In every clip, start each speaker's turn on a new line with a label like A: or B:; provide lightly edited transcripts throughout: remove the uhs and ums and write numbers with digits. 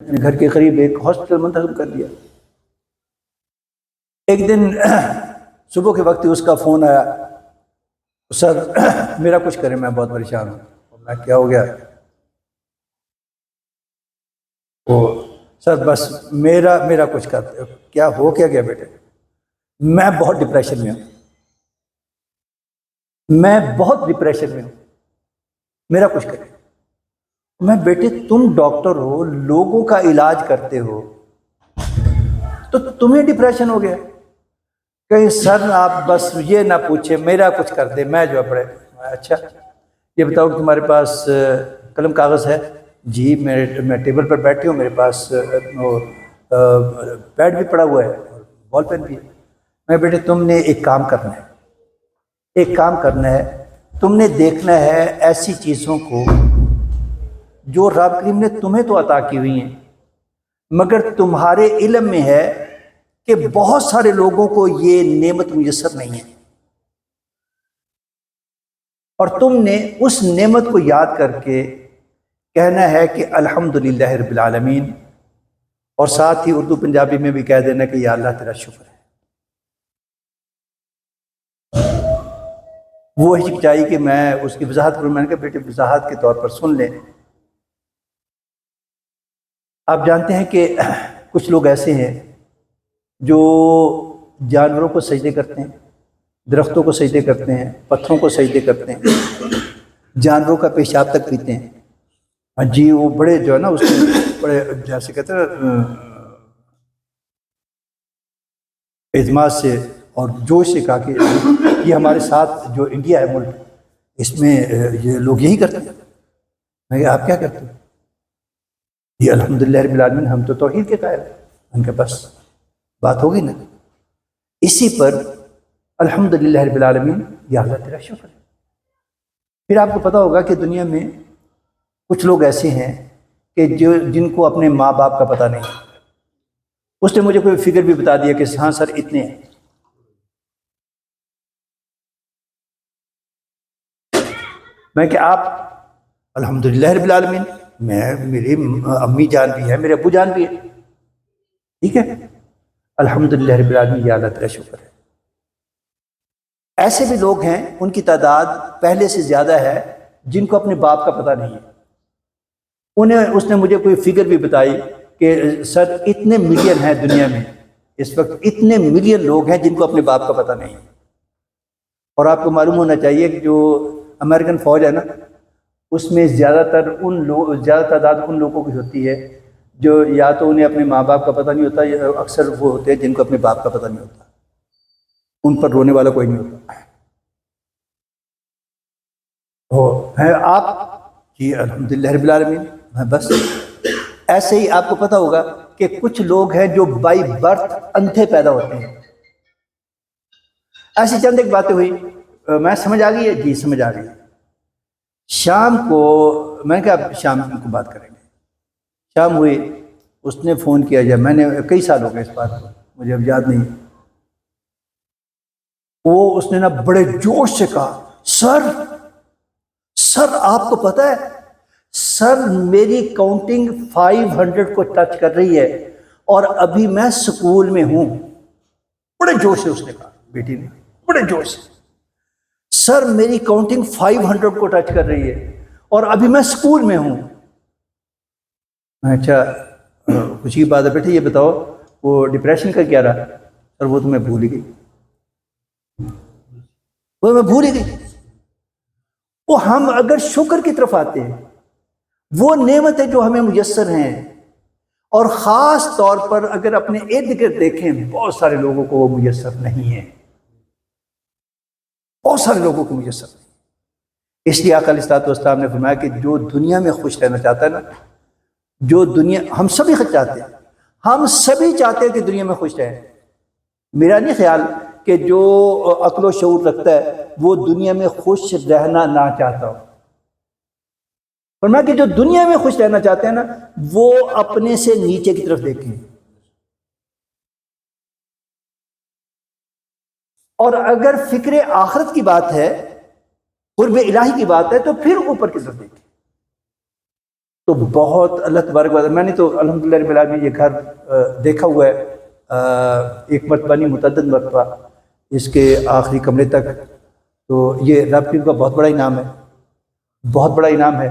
A: گھر کے قریب ایک ہاسپٹل منتخب کر دیا۔ ایک دن صبح کے وقت اس کا فون آیا، سر میرا کچھ کرے، میں بہت پریشان ہوں۔ میں کیا ہو گیا؟ وہ سر بس میرا کچھ کر، کیا ہو کیا گیا بیٹے؟ میں بہت ڈپریشن میں ہوں، میں بہت ڈپریشن میں ہوں، میرا کچھ کرے۔ میں بیٹے تم ڈاکٹر ہو، لوگوں کا علاج کرتے ہو، تو تمہیں ڈپریشن ہو گیا؟ کہیں سر آپ بس یہ نہ پوچھے، میرا کچھ کر دے، میں جو پڑے۔ اچھا یہ بتاؤ کہ تمہارے پاس قلم کاغذ ہے؟ جی میں ٹیبل پر بیٹھی ہوں، میرے پاس پیڈ بھی پڑا ہوا ہے اور بال پین بھی ہے۔ میں بیٹے تم نے ایک کام کرنا ہے، ایک کام کرنا ہے، تم نے دیکھنا ہے ایسی چیزوں کو جو رب کریم نے تمہیں تو عطا کی ہوئی ہیں، مگر تمہارے علم میں ہے کہ بہت سارے لوگوں کو یہ نعمت میسر نہیں ہے، اور تم نے اس نعمت کو یاد کر کے کہنا ہے کہ الحمدللہ رب العالمین، اور ساتھ ہی اردو پنجابی میں بھی کہہ دینا کہ یا اللہ تیرا شکر ہے۔ وہ ہچکچائی کہ میں اس کی وضاحت کروں، میں نے کہا بیٹے وضاحت کے طور پر سن لیں۔ آپ جانتے ہیں کہ کچھ لوگ ایسے ہیں جو جانوروں کو سجدے کرتے ہیں، درختوں کو سجدے کرتے ہیں، پتھروں کو سجدے کرتے ہیں، جانوروں کا پیشاب تک پیتے ہیں۔ ہاں جی وہ بڑے جو ہے نا اس میں بڑے جیسے کہتے ہیں اعتماد سے اور جوش سے کہا کہ یہ ہمارے ساتھ جو انڈیا ہے ملک، اس میں یہ لوگ یہی کرتے ہیں۔ میں کہا آپ کیا کرتے ہیں؟ یہ الحمدللہ رب العالمین، ہم تو توحید کے قائل ہیں۔ ان کے بس بات ہوگی نا، اسی پر الحمدللہ رب العالمین یا اللہ تیرا شکر ہے۔ پھر آپ کو پتا ہوگا کہ دنیا میں کچھ لوگ ایسے ہیں کہ جن کو اپنے ماں باپ کا پتہ نہیں۔ اس نے مجھے کوئی فگر بھی بتا دیا کہ ہاں سر اتنے ہیں۔ میں کہ آپ الحمدللہ رب العالمین، میری امی جان بھی ہے، میرے ابو جان بھی ہے، ٹھیک ہے، الحمدللہ رب العالمین یا اللہ تیرا شکر ہے۔ ایسے بھی لوگ ہیں ان کی تعداد پہلے سے زیادہ ہے جن کو اپنے باپ کا پتہ نہیں ہے۔ اس نے مجھے کوئی فگر بھی بتائی کہ سر اتنے ملین ہیں دنیا میں، اس وقت اتنے ملین لوگ ہیں جن کو اپنے باپ کا پتہ نہیں ہے۔ اور آپ کو معلوم ہونا چاہیے کہ جو امریکن فوج ہے نا، اس میں زیادہ تعداد ان لوگوں کی ہوتی ہے جو یا تو انہیں اپنے ماں باپ کا پتہ نہیں ہوتا، یا اکثر وہ ہوتے ہیں جن کو اپنے باپ کا پتہ نہیں ہوتا، ان پر رونے والا کوئی نہیں ہوتا۔ ہے آپ جی الحمدللہ رب العالمین، بس ایسے ہی آپ کو پتہ ہوگا کہ کچھ لوگ ہیں جو بائی برتھ اندھے پیدا ہوتے ہیں۔ ایسی چند ایک باتیں ہوئی، میں سمجھ آ گئی ہے؟ جی سمجھ آ گئی۔ شام کو میں نے کہا شام کو بات کریں گے۔ شام ہوئی، اس نے فون کیا، جب میں نے کئی سال ہو گئے اس بات کو، مجھے اب یاد نہیں، اس نے نا بڑے جوش سے کہا سر آپ کو پتہ ہے سر میری کاؤنٹنگ 500 کو ٹچ کر رہی ہے اور ابھی میں سکول میں ہوں۔ بڑے جوش سے اس نے کہا، بیٹی نے بڑے جوش سے، سر میری کاؤنٹنگ 500 کو ٹچ کر رہی ہے اور ابھی میں سکول میں ہوں۔ اچھا خوشی کی بات ہے بیٹے، یہ بتاؤ وہ ڈپریشن کا کیا رہا؟ سر وہ تو میں بھول ہی گئی، وہ میں بھول ہی گئی۔ وہ ہم اگر شکر کی طرف آتے ہیں، وہ نعمتیں جو ہمیں میسر ہیں، اور خاص طور پر اگر اپنے ارد گرد دیکھیں بہت سارے لوگوں کو وہ میسر نہیں ہے، بہت سارے لوگوں کو میسر نہیں۔ اس لیے آقا علیہ الصلوۃ والسلام نے فرمایا کہ جو دنیا میں خوش رہنا چاہتا ہے نا، جو دنیا ہم سبھی چاہتے ہیں، ہم سبھی چاہتے ہیں کہ دنیا میں خوش رہیں۔ میرا نہیں خیال کہ جو عقل و شعور رکھتا ہے وہ دنیا میں خوش رہنا نہ چاہتا ہو، فرمایا کہ جو دنیا میں خوش رہنا چاہتے ہیں نا، وہ اپنے سے نیچے کی طرف دیکھیں، اور اگر فکر آخرت کی بات ہے، قرب الہی کی بات ہے، تو پھر اوپر کی طرف دیکھیں۔ تو بہت اللہ تبارک و تعالیٰ، میں نے تو الحمدللہ رب العالمین یہ گھر دیکھا ہوا ہے، ایک مرتبہ نہیں متعدد مرتبہ، اس کے آخری کمرے تک، تو یہ رب کا بہت بڑا انعام ہے، بہت بڑا انعام ہے۔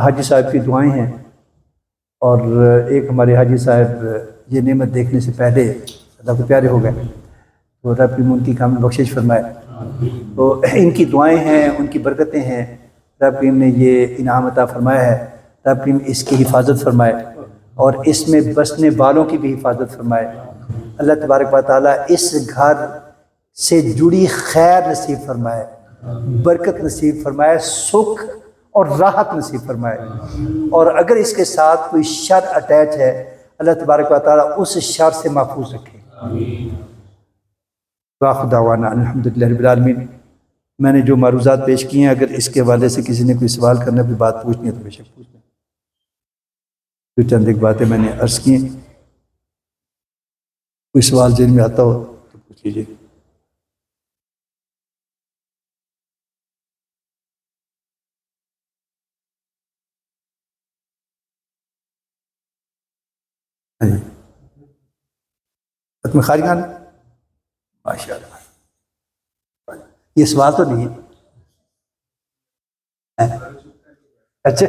A: حاجی صاحب کی دعائیں ہیں، اور ایک ہمارے حاجی صاحب یہ نعمت دیکھنے سے پہلے اللہ کو پیارے ہو گئے، تو رب کی ان کی کامل بخشش فرمائے۔ تو ان کی دعائیں ہیں، ان کی برکتیں ہیں، رب کریم نے یہ انعام عطا فرمایا ہے۔ رب کریم اس کی حفاظت فرمائے اور اس میں بسنے والوں کی بھی حفاظت فرمائے۔ اللہ تبارک و تعالیٰ اس گھر سے جڑی خیر نصیب فرمائے، برکت نصیب فرمائے، سکھ اور راحت نصیب فرمائے، اور اگر اس کے ساتھ کوئی شر اٹیچ ہے اللہ تبارک و تعالیٰ اس شر سے محفوظ رکھے۔ وآخر دعوانا الحمدللہ رب العالمین۔ میں نے جو معروضات پیش کیے ہیں، اگر اس کے حوالے سے کسی نے کوئی سوال کرنا، کوئی بات پوچھنی ہے تو بے شک پوچھ لیں۔ تو چند ایک باتیں میں نے عرض کی ہیں، کوئی سوال ذہن میں آتا ہو تو پوچھ لیجیے۔ ہاں جی، ختم خارج خان، ماشاء اللہ، یہ سوال تو نہیں ہے؟ اچھا